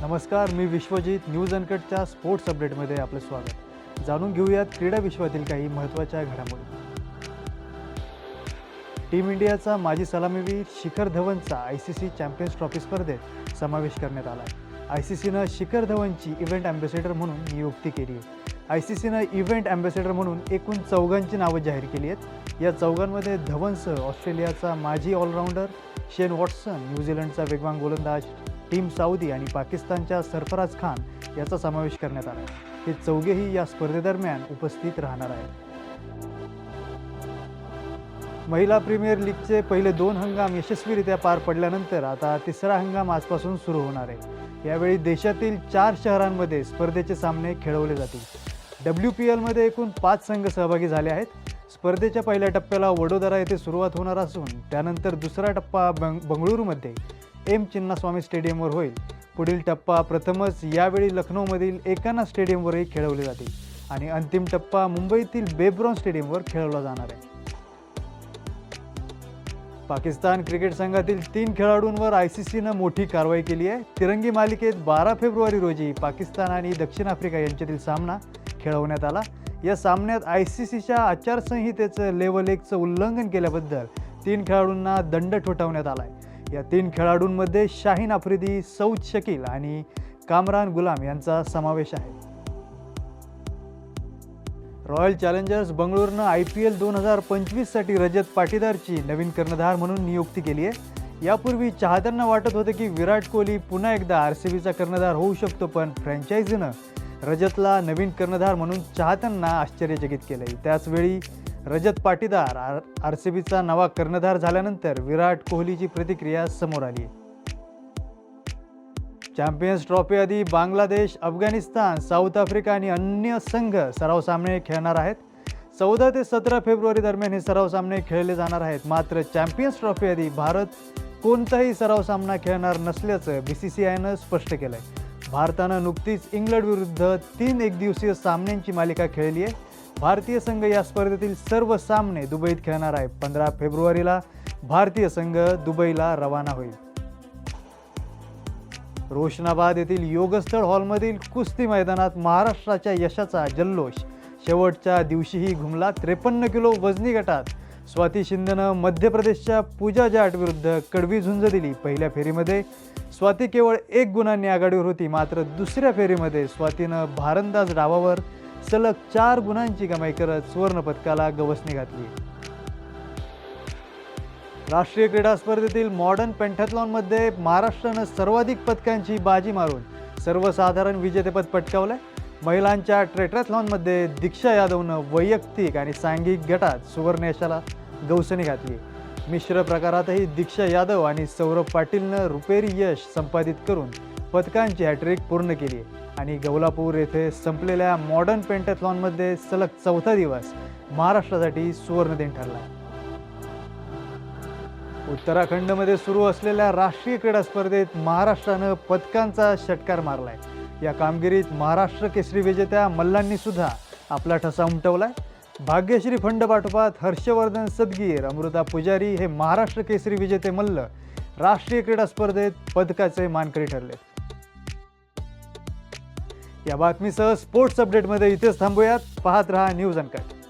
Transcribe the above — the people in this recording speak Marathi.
नमस्कार, मी विश्वजित. न्यूज अनकटच्या स्पोर्ट्स अपडेटमध्ये आपलं स्वागत. जाणून घेऊयात क्रीडा विश्वातील काही महत्त्वाच्या घडामोडी. टीम इंडियाचा माजी सलामीवीर शिखर धवनचा ICC चॅम्पियन्स ट्रॉफी स्पर्धेत समावेश करण्यात आला आहे. ICCनं शिखर धवनची इव्हेंट ॲम्बॅसेडर म्हणून नियुक्ती केली आहे. ICCनं इव्हेंट ॲम्बॅसेडर म्हणून एकूण 4 नावं जाहीर केली आहेत. या 4 धवनसह ऑस्ट्रेलियाचा माजी ऑलराऊंडर शेन वॉटसन, न्यूझीलंडचा वेगवान गोलंदाज टीम साऊदी आणि पाकिस्तानच्या सरफराज खान याचा समावेश करण्यात आला आहे. हे 4ही या स्पर्धेदरम्यान उपस्थित राहणार आहेत. महिला प्रीमियर लीगचे पहिले 2 हंगाम यशस्वीरित्या पार पडल्यानंतर आता तिसरा हंगाम आजपासून सुरू होणार आहे. यावेळी देशातील 4 शहरांमध्ये स्पर्धेचे सामने खेळवले जातील. WPLमध्ये एकूण 5 संघ सहभागी झाले आहेत. स्पर्धेच्या पहिल्या टप्प्याला वडोदरा येथे सुरुवात होणार असून त्यानंतर दुसरा टप्पा बंगळुरूमध्ये एम चिन्नास्वामी स्टेडियमवर होईल. पुढील टप्पा प्रथमच यावेळी लखनौमधील एकाना स्टेडियमवरही खेळवले जातील आणि अंतिम टप्पा मुंबईतील बेब्रॉन स्टेडियमवर खेळवला जाणार आहे. पाकिस्तान क्रिकेट संघातील 3 खेळाडूंवर ICCनं मोठी कारवाई केली आहे. तिरंगी मालिकेत 12 फेब्रुवारी रोजी पाकिस्तान आणि दक्षिण आफ्रिका यांच्यातील सामना खेळवण्यात आला. या सामन्यात ICCच्या आचारसंहितेचं लेव्हल 1चं उल्लंघन केल्याबद्दल 3 खेळाडूंना दंड ठोठावण्यात आला आहे. या 3 खेळाडूंमध्ये शाहीन आफ्रिदी, सौद शकील आणि कामरान गुलाम यांचा समावेश आहे. रॉयल चॅलेंजर्स बंगळुरूनं IPL 2025साठी रजत पाटीदारची नवीन कर्णधार म्हणून नियुक्ती केली आहे. यापूर्वी चाहत्यांना वाटत होतं की विराट कोहली पुन्हा एकदा RCBचा कर्णधार होऊ शकतो, पण फ्रँचायझीनं रजतला नवीन कर्णधार म्हणून चाहत्यांना आश्चर्यचकित केलंय. त्याचवेळी रजत पाटीदार RCBचा नवा कर्णधार झाल्यानंतर विराट कोहलीची प्रतिक्रिया समोर आली आहे. चॅम्पियन्स ट्रॉफी आधी बांगलादेश, अफगाणिस्तान, साऊथ आफ्रिका आणि अन्य संघ सराव सामने खेळणार आहेत. 14 ते 17 फेब्रुवारी दरम्यान हे सराव सामने खेळले जाणार आहेत. मात्र चॅम्पियन्स ट्रॉफी आधी भारत कोणताही सराव सामना खेळणार नसल्याचं BCCIनं स्पष्ट केलं आहे. भारतानं नुकतीच इंग्लंड विरुद्ध 3 एकदिवसीय सामन्यांची मालिका खेळली आहे. भारतीय संघ या स्पर्धेतील सर्व सामने दुबईत खेळणार आहे. 15 फेब्रुवारीला भारतीय संघ दुबईला रवाना होईल. रोशनाबाद येथील योगस्थळ हॉलमधील कुस्ती मैदानात महाराष्ट्राच्या यशाचा जल्लोष शेवटच्या दिवशीही घुमला. 53 किलो वजनी गटात स्वाती शिंदेनं मध्य प्रदेशच्या पूजा जाट विरुद्ध कडवी झुंज दिली. पहिल्या फेरीमध्ये स्वाती केवळ 1 गुणांनी आघाडीवर होती, मात्र दुसऱ्या फेरीमध्ये स्वातीनं भारंदाज डावावर सलग 4 गुणांची कमाई करत सुवर्णपदकाला गवसणी घातली. राष्ट्रीय क्रीडा स्पर्धेतील मॉडर्न पेंटाथलॉनमध्ये महाराष्ट्रानं सर्वाधिक पदकांची बाजी मारून सर्वसाधारण विजेतेपद पटकावलंय. महिलांच्या टेट्राथलॉनमध्ये दीक्षा यादवनं वैयक्तिक आणि सांघिक गटात सुवर्ण यशाला गवसणी घातली. मिश्र प्रकारातही दीक्षा यादव आणि सौरभ पाटीलनं रुपेरी यश संपादित करून पदकांची हॅट्रिक पूर्ण केली आणि गौलापूर येथे संपलेल्या मॉडर्न पेंटाथलॉनमध्ये सलग 4था दिवस महाराष्ट्रासाठी सुवर्णदिन ठरला. उत्तराखंडमध्ये सुरू असलेल्या राष्ट्रीय क्रीडा स्पर्धेत महाराष्ट्रानं पदकांचा षटकार मारलाय. या कामगिरीत महाराष्ट्र केसरी विजेत्या मल्लांनी सुद्धा आपला ठसा उमटवलाय. भाग्यश्री फंड पाठोपाठ हर्षवर्धन सदगीर, अमृता पुजारी हे महाराष्ट्र केसरी विजेते मल्ल राष्ट्रीय क्रीडा स्पर्धेत पदकाचे मानकरी ठरले. या बातमीसह स्पोर्ट्स अपडेटमध्ये इथेच थांबूयात. पाहत रहा न्यूज अनकट.